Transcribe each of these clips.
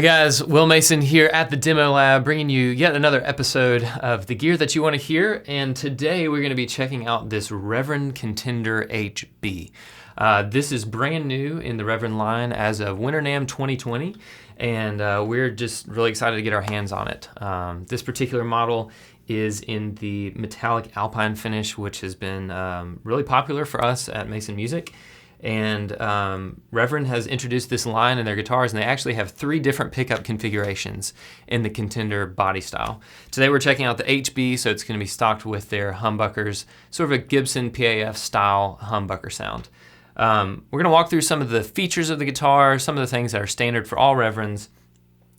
Guys, Will Mason here at the Demo Lab, bringing you yet another episode of the gear that you want to hear. And today we're going to be checking out this Reverend Contender HB. This is brand new in the Reverend line as of Winter NAMM 2020, and we're just really excited to get our hands on it. This particular model is in the metallic alpine finish, which has been really popular for us at Mason Music. And Reverend has introduced this line in their guitars, and they actually have 3 different pickup configurations in the Contender body style. Today we're checking out the HB, so it's going to be stocked with their humbuckers, sort of a Gibson PAF style humbucker sound. We're going to walk through some of the features of the guitar, some of the things that are standard for all Reverends,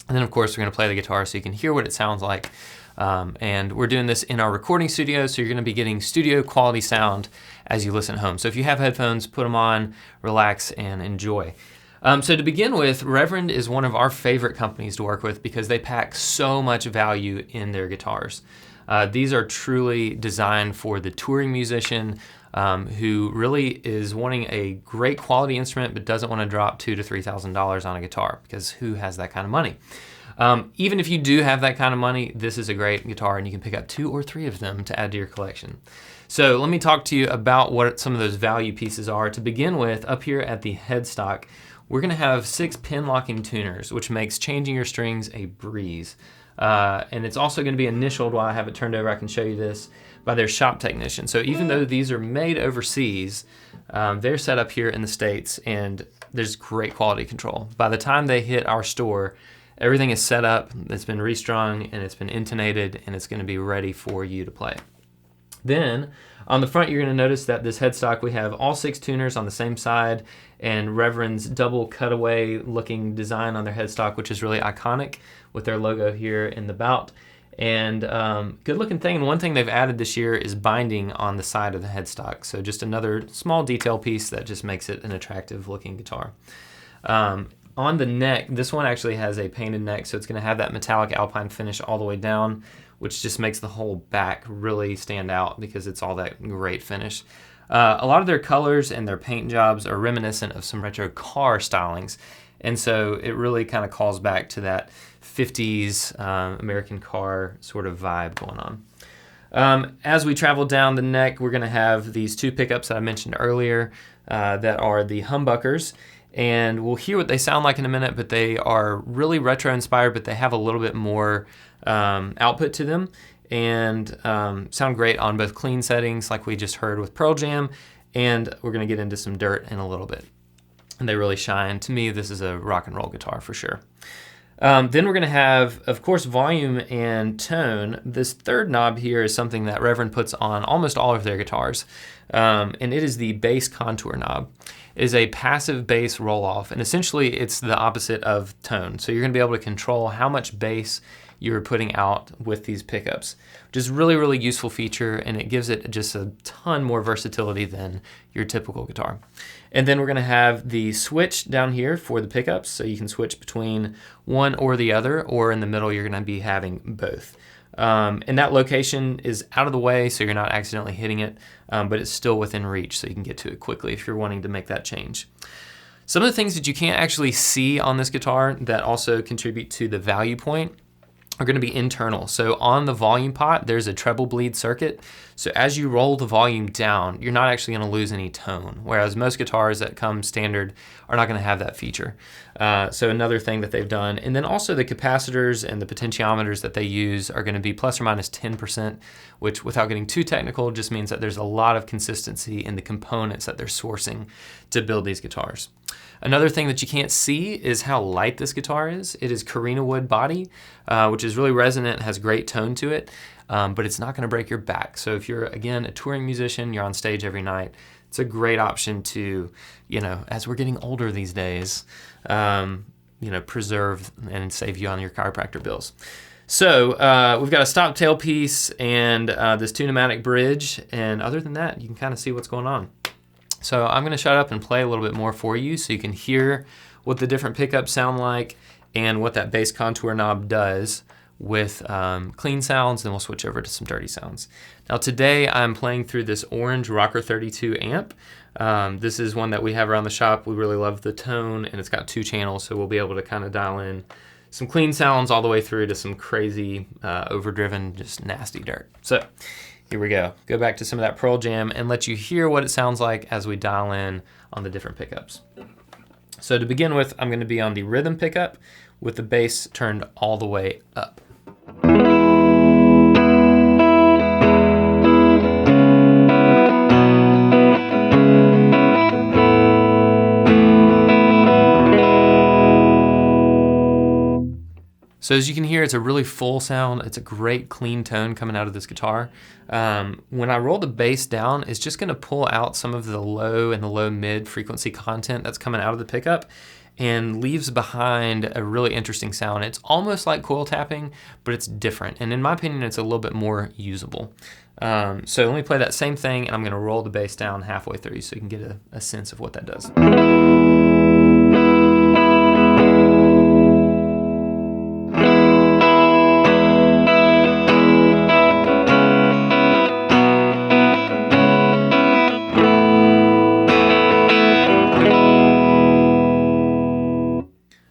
and then of course we're going to play the guitar so you can hear what it sounds like. And we're doing this in our recording studio, so you're going to be getting studio quality sound as you listen at home. So if you have headphones, put them on, relax, and enjoy. So to begin with, Reverend is one of our favorite companies to work with because they pack so much value in their guitars. These are truly designed for the touring musician who really is wanting a great quality instrument but doesn't want to drop $2,000 to $3,000 on a guitar, because who has that kind of money? Even if you do have that kind of money, this is a great guitar, and you can pick up 2 or 3 of them to add to your collection. So let me talk to you about what some of those value pieces are. To begin with, up here at the headstock, we're going to have 6 pin locking tuners, which makes changing your strings a breeze. And it's also going to be initialed, while I have it turned over, I can show you this, by their shop technician. So even though these are made overseas, they're set up here in the States, and there's great quality control. By the time they hit our store, everything is set up, it's been restrung, and it's been intonated, and it's going to be ready for you to play. Then, on the front, you're going to notice that this headstock, we have all 6 tuners on the same side, and Reverend's double cutaway looking design on their headstock, which is really iconic with their logo here in the bout. And good looking thing, and one thing they've added this year is binding on the side of the headstock. So just another small detail piece that just makes it an attractive looking guitar. On the neck, this one actually has a painted neck, so it's going to have that metallic alpine finish all the way down, which just makes the whole back really stand out because it's all that great finish. A lot of their colors and their paint jobs are reminiscent of some retro car stylings, and so it really kind of calls back to that 50s American car sort of vibe going on. As we travel down the neck, we're going to have these 2 pickups that I mentioned earlier that are the humbuckers. And we'll hear what they sound like in a minute, but they are really retro inspired, but they have a little bit more output to them, and sound great on both clean settings like we just heard with Pearl Jam, and we're going to get into some dirt in a little bit. And they really shine. To me, this is a rock and roll guitar for sure. Then we're going to have, of course, volume and tone. This 3rd knob here is something that Reverend puts on almost all of their guitars, and it is the bass contour knob. It is a passive bass roll-off, and essentially it's the opposite of tone. So you're going to be able to control how much bass you're putting out with these pickups, which is really, really useful feature, and it gives it just a ton more versatility than your typical guitar. And then we're going to have the switch down here for the pickups, so you can switch between one or the other, or in the middle you're going to be having both. And that location is out of the way, so you're not accidentally hitting it, but it's still within reach, so you can get to it quickly if you're wanting to make that change. Some of the things that you can't actually see on this guitar that also contribute to the value point are going to be internal. So on the volume pot, there's a treble bleed circuit. So as you roll the volume down, you're not actually going to lose any tone, whereas most guitars that come standard are not going to have that feature. So another thing that they've done. And then also the capacitors and the potentiometers that they use are going to be plus or minus 10%, which, without getting too technical, just means that there's a lot of consistency in the components that they're sourcing to build these guitars. Another thing that you can't see is how light this guitar is. It is Carina wood body, which is really resonant, has great tone to it, but it's not going to break your back. So if you're, again, a touring musician, you're on stage every night, it's a great option to, as we're getting older these days, preserve and save you on your chiropractor bills. So we've got a stop tailpiece and this 2-pneumatic bridge, and other than that, you can kind of see what's going on. So I'm going to shut up and play a little bit more for you so you can hear what the different pickups sound like and what that bass contour knob does with clean sounds. Then we'll switch over to some dirty sounds. Now today I'm playing through this orange Rocker 32 amp. This is one that we have around the shop. We really love the tone, and it's got 2 channels, so we'll be able to kind of dial in some clean sounds all the way through to some crazy, overdriven, just nasty dirt. So here we go. Go back to some of that Pearl Jam and let you hear what it sounds like as we dial in on the different pickups. So to begin with, I'm going to be on the rhythm pickup with the bass turned all the way up. So as you can hear, it's a really full sound. It's a great clean tone coming out of this guitar. When I roll the bass down, it's just gonna pull out some of the low and the low mid frequency content that's coming out of the pickup and leaves behind a really interesting sound. It's almost like coil tapping, but it's different. And in my opinion, it's a little bit more usable. So let me play that same thing, and I'm gonna roll the bass down halfway through so you can get a sense of what that does.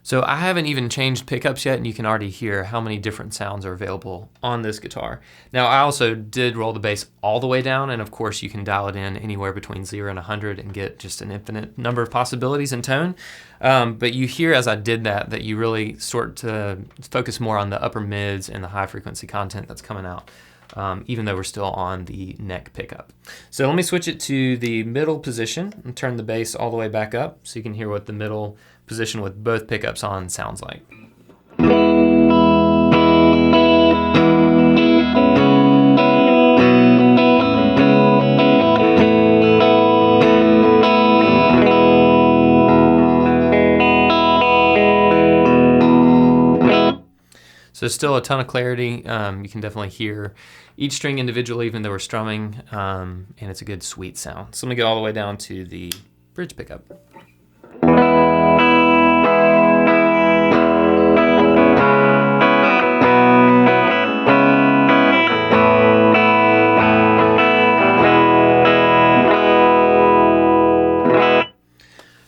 So I haven't even changed pickups yet, and you can already hear how many different sounds are available on this guitar. Now, I also did roll the bass all the way down, and of course you can dial it in anywhere between 0 and 100 and get just an infinite number of possibilities in tone. But you hear as I did that you really start to focus more on the upper mids and the high frequency content that's coming out. Even though we're still on the neck pickup. So let me switch it to the middle position and turn the bass all the way back up so you can hear what the middle position with both pickups on sounds like. So still a ton of clarity. You can definitely hear each string individually, even though we're strumming, and it's a good sweet sound. So let me go all the way down to the bridge pickup.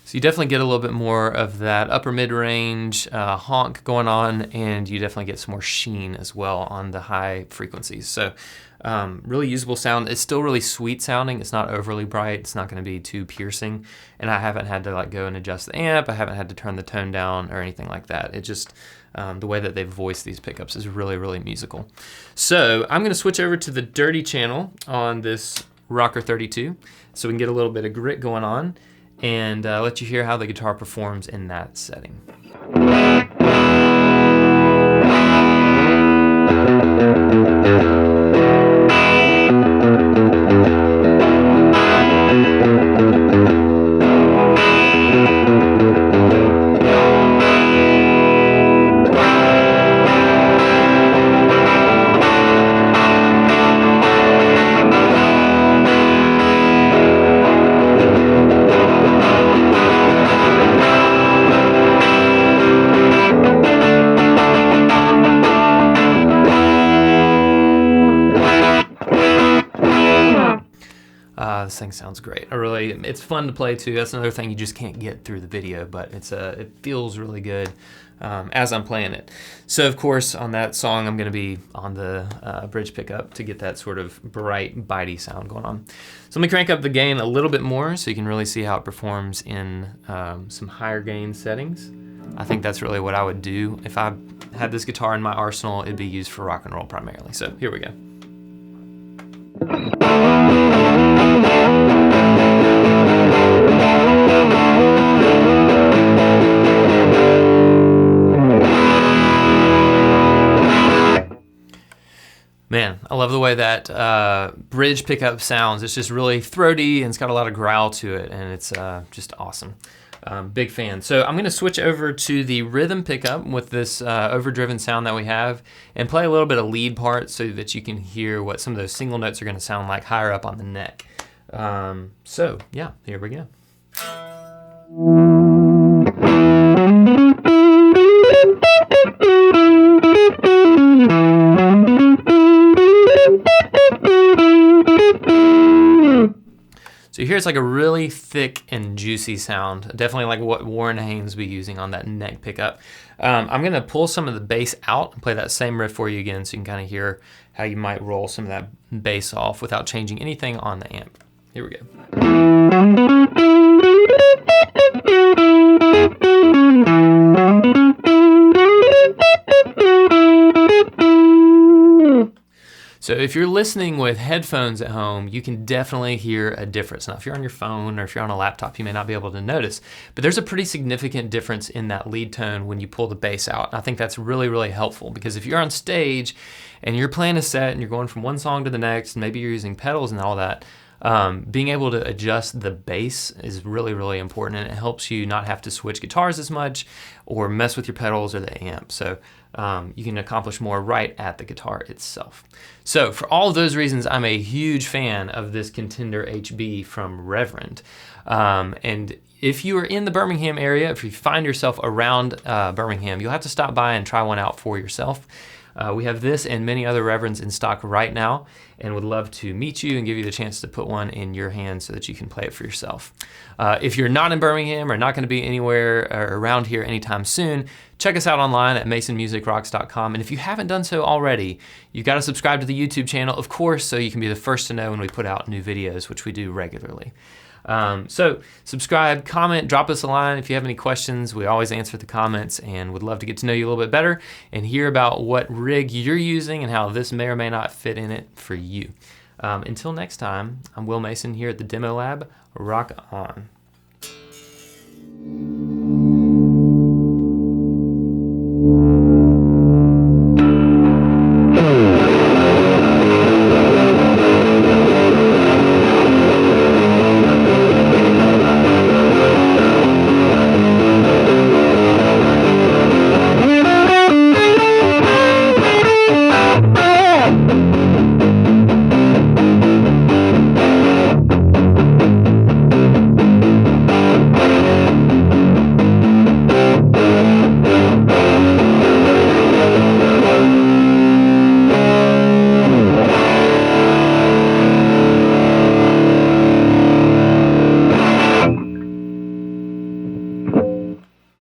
So you definitely get a little bit more of that upper mid-range honk going on, and you definitely get some more sheen as well on the high frequencies. So really usable sound. It's still really sweet sounding. It's not overly bright. It's not going to be too piercing. And I haven't had to like go and adjust the amp. I haven't had to turn the tone down or anything like that. It just, the way that they've voiced these pickups is really, really musical. So I'm going to switch over to the dirty channel on this Rocker 32 so we can get a little bit of grit going on and let you hear how the guitar performs in that setting. This thing sounds great. It's fun to play too. That's another thing you just can't get through the video, but it feels really good as I'm playing it. So of course on that song I'm going to be on the bridge pickup to get that sort of bright, bitey sound going on. So let me crank up the gain a little bit more so you can really see how it performs in some higher gain settings. I think that's really what I would do. If I had this guitar in my arsenal, it'd be used for rock and roll primarily. So here we go. Man, I love the way that bridge pickup sounds. It's just really throaty and it's got a lot of growl to it, and it's just awesome. Big fan. So I'm going to switch over to the rhythm pickup with this overdriven sound that we have and play a little bit of lead part so that you can hear what some of those single notes are going to sound like higher up on the neck. So yeah, here we go. So you hear it's like a really thick and juicy sound, definitely like what Warren Haynes will be using on that neck pickup. I'm gonna pull some of the bass out and play that same riff for you again so you can kind of hear how you might roll some of that bass off without changing anything on the amp. Here we go. So if you're listening with headphones at home, you can definitely hear a difference. Now, if you're on your phone or if you're on a laptop, you may not be able to notice, but there's a pretty significant difference in that lead tone when you pull the bass out. And I think that's really, really helpful because if you're on stage and you're playing a set and you're going from one song to the next, and maybe you're using pedals and all that, being able to adjust the bass is really, really important, and it helps you not have to switch guitars as much or mess with your pedals or the amp. So you can accomplish more right at the guitar itself. So for all of those reasons, I'm a huge fan of this Contender HB from Reverend. And if you are in the Birmingham area, if you find yourself around Birmingham, you'll have to stop by and try one out for yourself. We have this and many other Reverends in stock right now, and would love to meet you and give you the chance to put one in your hand so that you can play it for yourself. If you're not in Birmingham or not going to be anywhere around here anytime soon, check us out online at masonmusicrocks.com. And if you haven't done so already, you've got to subscribe to the YouTube channel, of course, so you can be the first to know when we put out new videos, which we do regularly. So subscribe, comment, drop us a line if you have any questions. We always answer the comments and would love to get to know you a little bit better and hear about what rig you're using and how this may or may not fit in it for you. Until next time, I'm Will Mason here at the Demo Lab. Rock on.